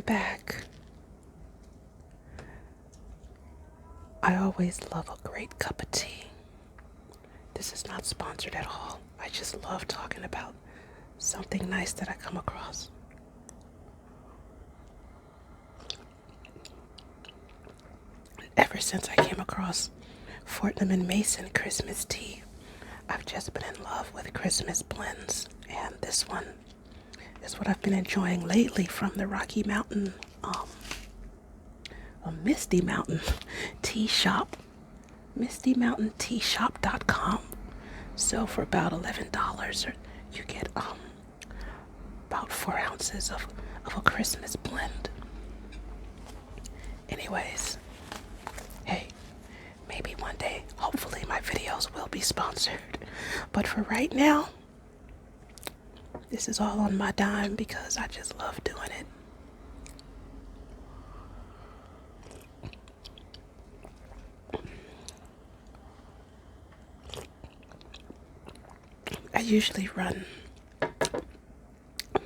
back. I always love a great cup of tea. This is not sponsored at all. I just love talking about something nice that I come across. Ever since I came across Fortnum and Mason Christmas tea, I've just been in love with Christmas blends, and this one is what I've been enjoying lately from the Rocky Mountain, a Misty Mountain Tea Shop, MistyMountainTeaShop.com. So for about $11, you get about 4 ounces of a Christmas blend. Anyways, hey, maybe one day, hopefully my videos will be sponsored. But for right now, this is all on my dime because I just love doing it. I usually run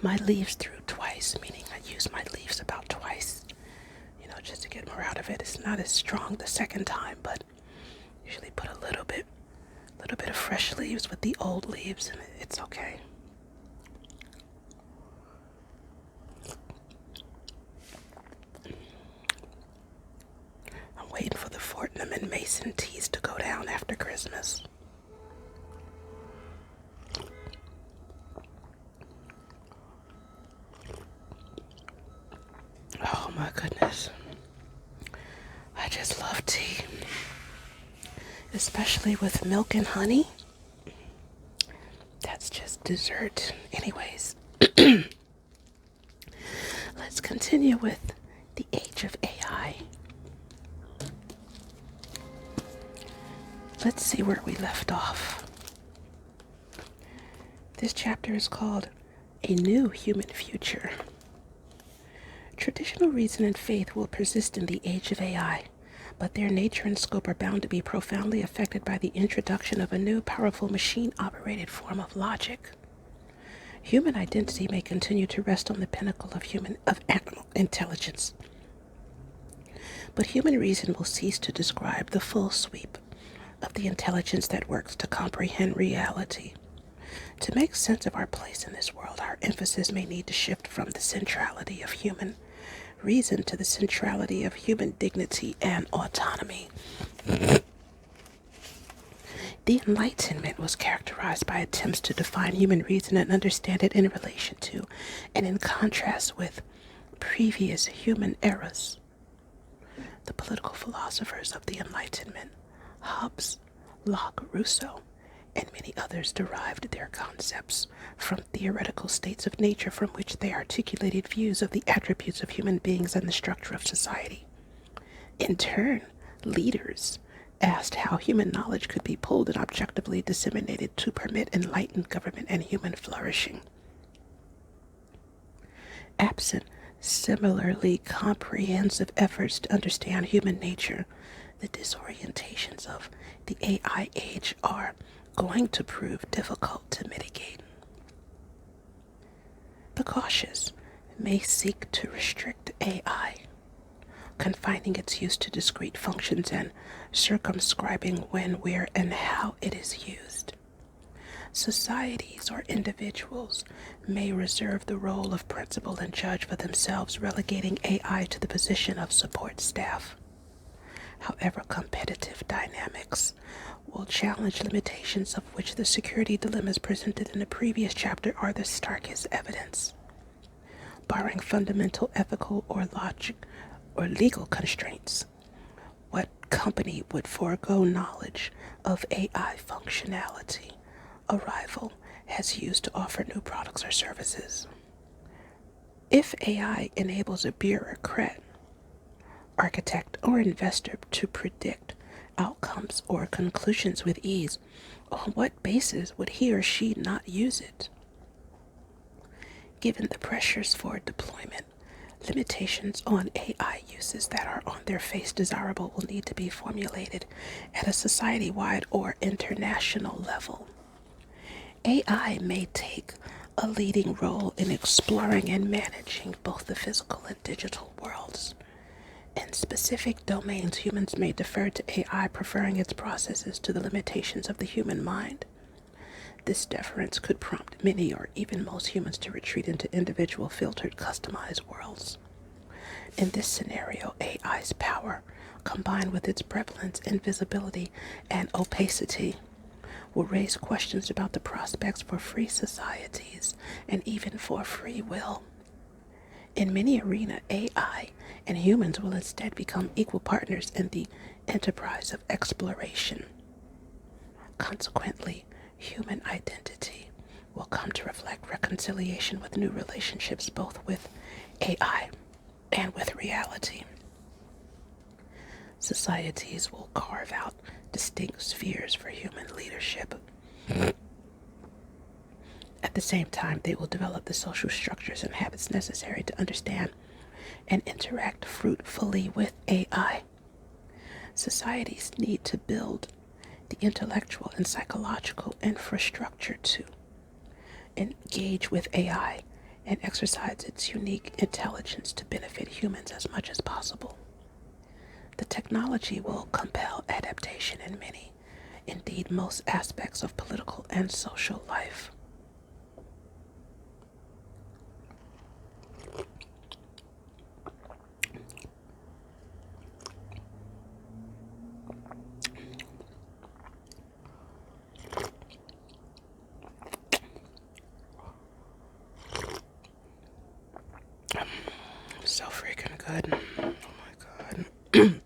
my leaves through twice, meaning I use my leaves about twice, just to get more out of it. It's not as strong the second time, but usually put a little bit of fresh leaves with the old leaves, and it's okay. I'm waiting for the Fortnum and Mason teas to go down after Christmas. Oh my goodness. I just love tea. Especially with milk and honey. That's just dessert. Anyways, let's continue with the age of AI. Let's see where we left off. This chapter is called A New Human Future. Traditional reason and faith will persist in the age of AI, but their nature and scope are bound to be profoundly affected by the introduction of a new, powerful machine-operated form of logic. Human identity may continue to rest on the pinnacle of animal intelligence, but human reason will cease to describe the full sweep of the intelligence that works to comprehend reality. To make sense of our place in this world, our emphasis may need to shift from the centrality of human reason to the centrality of human dignity and autonomy. The Enlightenment was characterized by attempts to define human reason and understand it in relation to and in contrast with previous human eras. The political philosophers of the Enlightenment, Hobbes, Locke, Rousseau, and many others derived their concepts from theoretical states of nature from which they articulated views of the attributes of human beings and the structure of society. In turn, leaders asked how human knowledge could be pulled and objectively disseminated to permit enlightened government and human flourishing. Absent similarly comprehensive efforts to understand human nature, the disorientations of the AI age are going to prove difficult to mitigate. The cautious may seek to restrict AI, confining its use to discrete functions and circumscribing when, where, and how it is used. Societies or individuals may reserve the role of principal and judge for themselves, relegating AI to the position of support staff. However, competitive dynamics will challenge limitations of which the security dilemmas presented in the previous chapter are the starkest evidence. Barring fundamental ethical or logic or legal constraints, what company would forego knowledge of AI functionality a rival has used to offer new products or services? If AI enables a bureaucrat, architect, or investor to predict outcomes or conclusions with ease, on what basis would he or she not use it? Given the pressures for deployment, limitations on AI uses that are on their face desirable will need to be formulated at a society-wide or international level. AI may take a leading role in exploring and managing both the physical and digital worlds. In specific domains, humans may defer to AI, preferring its processes to the limitations of the human mind. This deference could prompt many or even most humans to retreat into individual, filtered, customized worlds. In this scenario, AI's power, combined with its prevalence, invisibility, and opacity, will raise questions about the prospects for free societies and even for free will. In many arenas, AI and humans will instead become equal partners in the enterprise of exploration. Consequently, human identity will come to reflect reconciliation with new relationships, both with AI and with reality. Societies will carve out distinct spheres for human leadership. At the same time, they will develop the social structures and habits necessary to understand and interact fruitfully with AI. Societies need to build the intellectual and psychological infrastructure to engage with AI and exercise its unique intelligence to benefit humans as much as possible. The technology will compel adaptation in many, indeed most aspects of political and social life. So freaking good. Oh my god.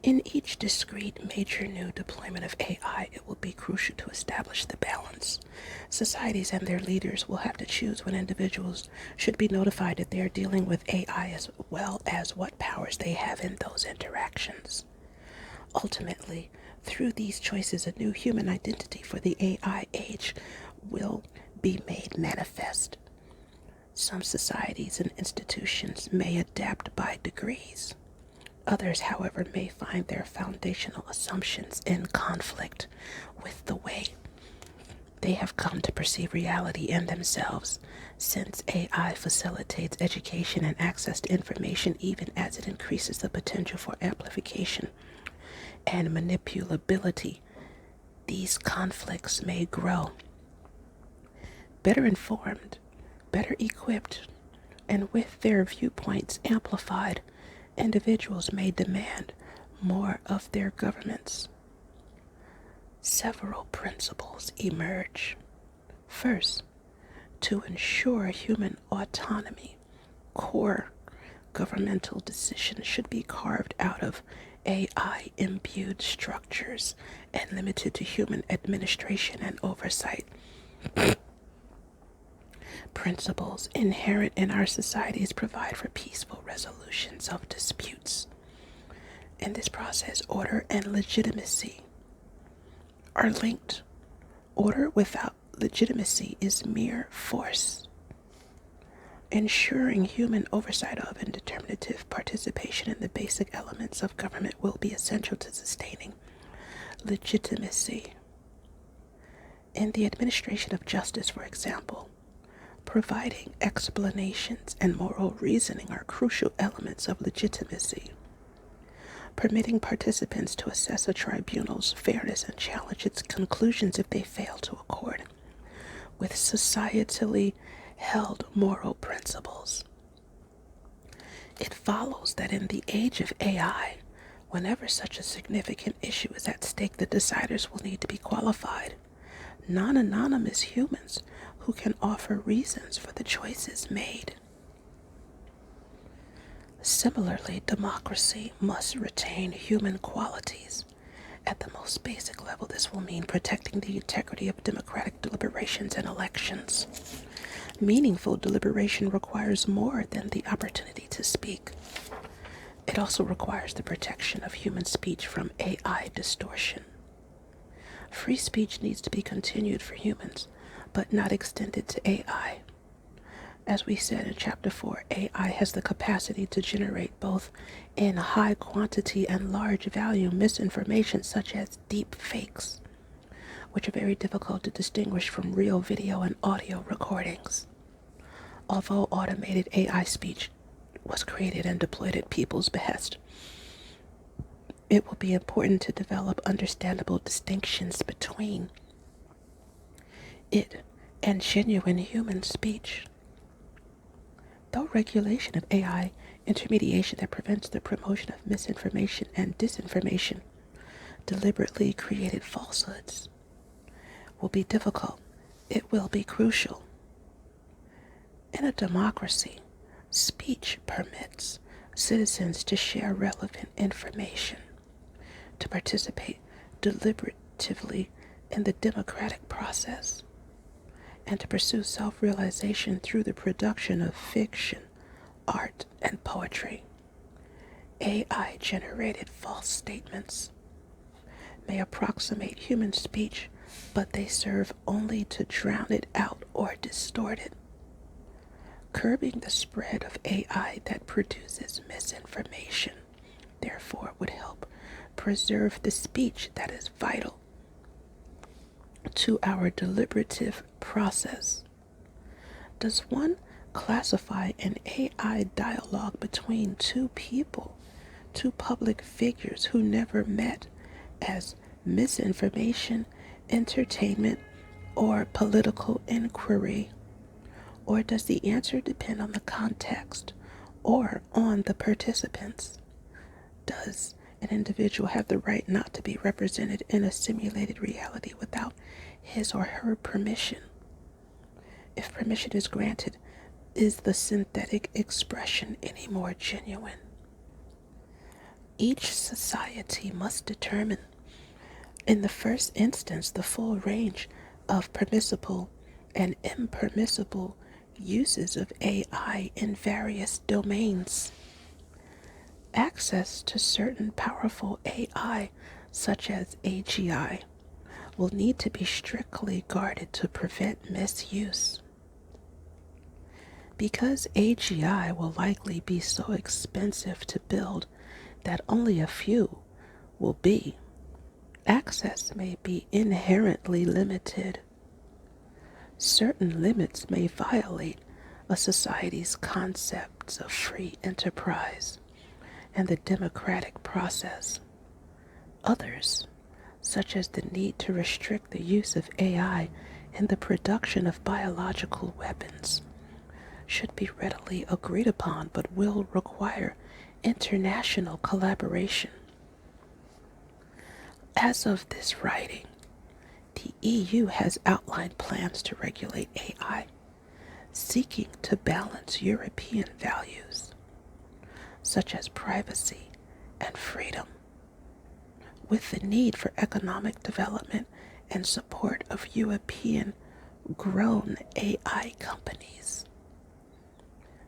In each discrete major new deployment of AI, it will be crucial to establish the balance. Societies and their leaders will have to choose when individuals should be notified that they are dealing with AI, as well as what powers they have in those interactions. Ultimately, through these choices, a new human identity for the AI age will be made manifest. Some societies and institutions may adapt by degrees. Others, however, may find their foundational assumptions in conflict with the way they have come to perceive reality in themselves, since AI facilitates education and access to information even as it increases the potential for amplification and manipulability. These conflicts may grow. Better informed, better equipped, and with their viewpoints amplified, individuals may demand more of their governments. Several principles emerge. First, to ensure human autonomy, core governmental decisions should be carved out of AI-imbued structures and limited to human administration and oversight. Principles inherent in our societies provide for peaceful resolutions of disputes. In this process, order and legitimacy are linked. Order without legitimacy is mere force. Ensuring human oversight of and determinative participation in the basic elements of government will be essential to sustaining legitimacy. In the administration of justice, for example, providing explanations and moral reasoning are crucial elements of legitimacy. Permitting participants to assess a tribunal's fairness and challenge its conclusions if they fail to accord with societally held moral principles. It follows that in the age of AI, whenever such a significant issue is at stake, the deciders will need to be qualified, non-anonymous humans who can offer reasons for the choices made. Similarly, democracy must retain human qualities. At the most basic level, this will mean protecting the integrity of democratic deliberations and elections. Meaningful deliberation requires more than the opportunity to speak. It also requires the protection of human speech from AI distortion. Free speech needs to be continued for humans, but not extended to AI. As we said in Chapter 4, AI has the capacity to generate both in high quantity and large volume misinformation such as deep fakes, which are very difficult to distinguish from real video and audio recordings. Although automated AI speech was created and deployed at people's behest, it will be important to develop understandable distinctions between it and genuine human speech. Though regulation of AI intermediation that prevents the promotion of misinformation and disinformation, deliberately created falsehoods, will be difficult, it will be crucial. In a democracy, speech permits citizens to share relevant information, to participate deliberatively in the democratic process, and to pursue self-realization through the production of fiction, art, and poetry. AI-generated false statements may approximate human speech, but they serve only to drown it out or distort it. Curbing the spread of AI that produces misinformation, therefore, would help preserve the speech that is vital to our deliberative process. Does one classify an AI dialogue between two people, two public figures who never met, as misinformation, entertainment, or political inquiry? Or does the answer depend on the context or on the participants? Does an individual have the right not to be represented in a simulated reality without his or her permission? If permission is granted, is the synthetic expression any more genuine? Each society must determine, in the first instance, the full range of permissible and impermissible uses of AI in various domains. Access to certain powerful AI, such as AGI, will need to be strictly guarded to prevent misuse. Because AGI will likely be so expensive to build that only a few will be, access may be inherently limited. Certain limits may violate a society's concepts of free enterprise and the democratic process. Others, such as the need to restrict the use of AI in the production of biological weapons, should be readily agreed upon but will require international collaboration. As of this writing, the EU has outlined plans to regulate AI, seeking to balance European values, such as privacy and freedom, with the need for economic development and support of European-grown AI companies.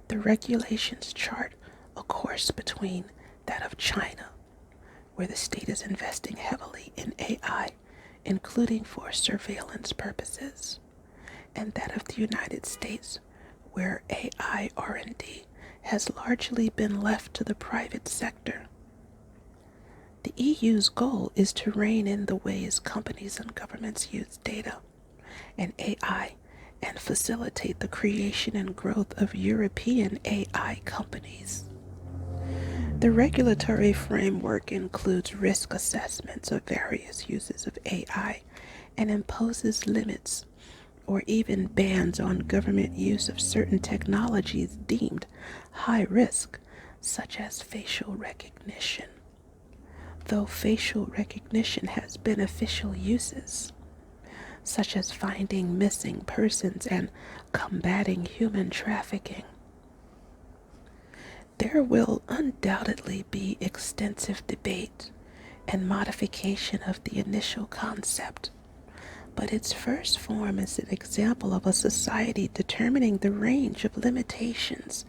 The regulations chart a course between that of China, where the state is investing heavily in AI, including for surveillance purposes, and that of the United States, where AI R&D has largely been left to the private sector. The EU's goal is to rein in the ways companies and governments use data and AI and facilitate the creation and growth of European AI companies. The regulatory framework includes risk assessments of various uses of AI and imposes limits or even bans on government use of certain technologies deemed high risk, such as facial recognition. Though facial recognition has beneficial uses, such as finding missing persons and combating human trafficking, there will undoubtedly be extensive debate and modification of the initial concept, but its first form is an example of a society determining the range of limitations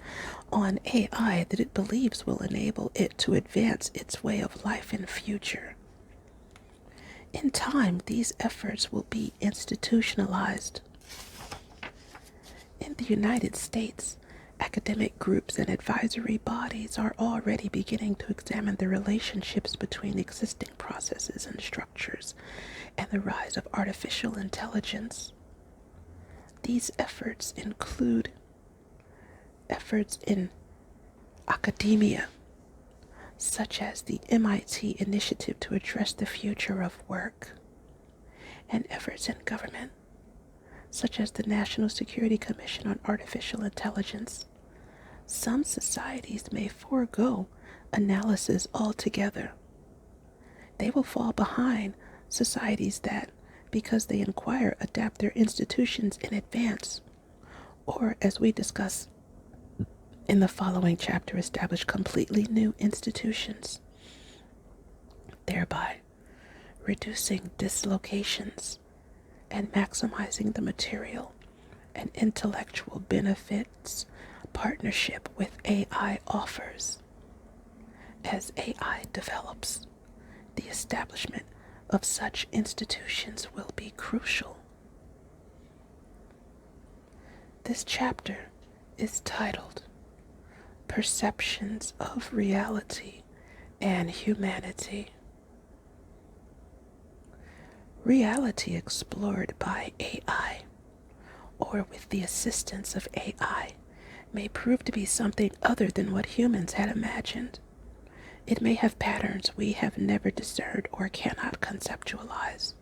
on AI that it believes will enable it to advance its way of life in future. In time, these efforts will be institutionalized. In the United States, Academic groups and advisory bodies are already beginning to examine the relationships between existing processes and structures and the rise of artificial intelligence. These efforts include efforts in academia, such as the MIT Initiative to Address the Future of Work, and efforts in government, such as the National Security Commission on Artificial Intelligence. Some societies may forego analysis altogether. They will fall behind societies that, because they inquire, adapt their institutions in advance, or, as we discuss in the following chapter, establish completely new institutions, thereby reducing dislocations and maximizing the material and intellectual benefits partnership with AI offers. As AI develops, the establishment of such institutions will be crucial. This chapter is titled Perceptions of Reality and Humanity. Reality explored by AI, or with the assistance of AI, may prove to be something other than what humans had imagined. It may have patterns we have never discerned or cannot conceptualize.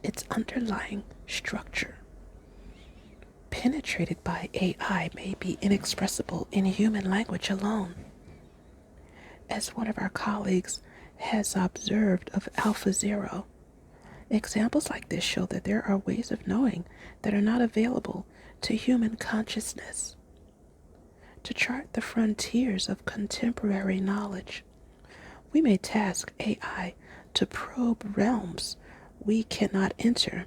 Its underlying structure, penetrated by AI, may be inexpressible in human language alone. As one of our colleagues has observed of AlphaZero, examples like this show that there are ways of knowing that are not available to human consciousness. To chart the frontiers of contemporary knowledge, we may task AI to probe realms we cannot enter.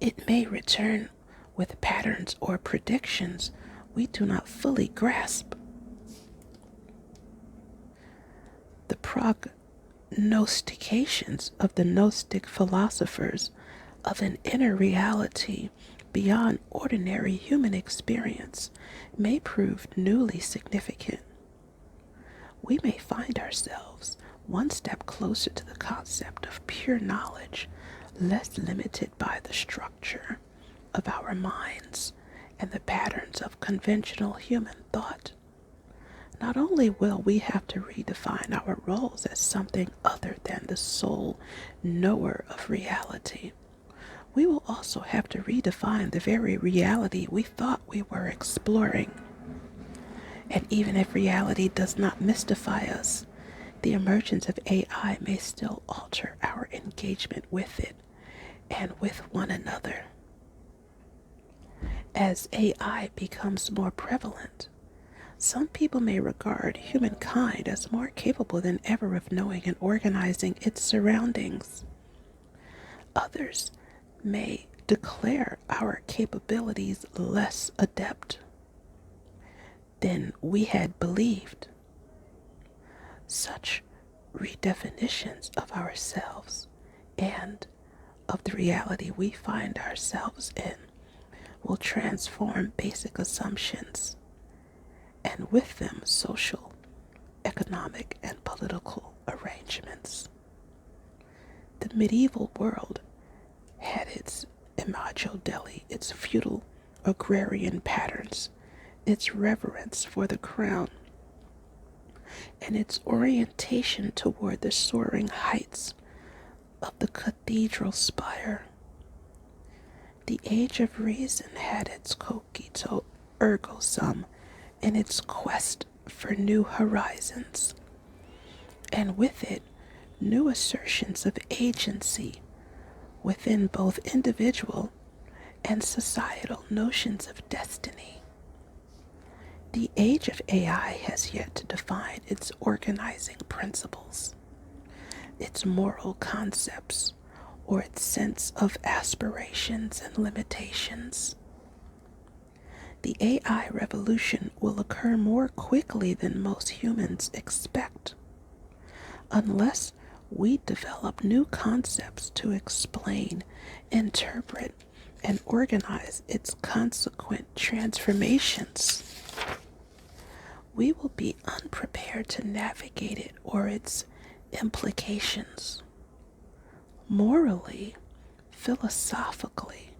It may return with patterns or predictions we do not fully grasp. The prognostications of the Gnostic philosophers of an inner reality beyond ordinary human experience may prove newly significant. We may find ourselves one step closer to the concept of pure knowledge, less limited by the structure of our minds and the patterns of conventional human thought. Not only will we have to redefine our roles as something other than the sole knower of reality, we will also have to redefine the very reality we thought we were exploring. And even if reality does not mystify us, the emergence of AI may still alter our engagement with it and with one another. As AI becomes more prevalent, some people may regard humankind as more capable than ever of knowing and organizing its surroundings. Others may declare our capabilities less adept than we had believed. Such redefinitions of ourselves and of the reality we find ourselves in will transform basic assumptions, and with them social, economic, and political arrangements. The medieval world had its imago Dei, its feudal agrarian patterns, its reverence for the crown, and its orientation toward the soaring heights of the cathedral spire. The age of reason had its cogito ergo sum and its quest for new horizons, and with it, new assertions of agency within both individual and societal notions of destiny. The age of AI has yet to define its organizing principles, its moral concepts, or its sense of aspirations and limitations. The AI revolution will occur more quickly than most humans expect, unless we develop new concepts to explain, interpret, and organize its consequent transformations, we will be unprepared to navigate it or its implications. Morally, philosophically,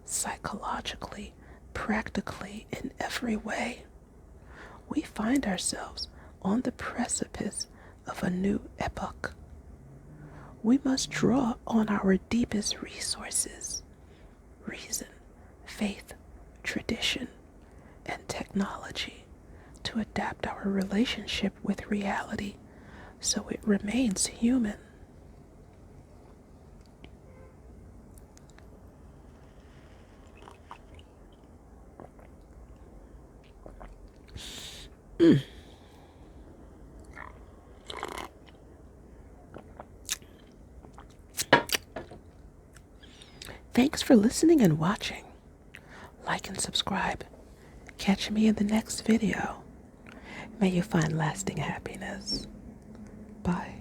psychologically, practically, in every way, we find ourselves on the precipice of a new epoch. We must draw on our deepest resources: reason, faith, tradition, and technology to adapt our relationship with reality so it remains human. Thanks for listening and watching. Like and subscribe. Catch me in the next video. May you find lasting happiness. Bye.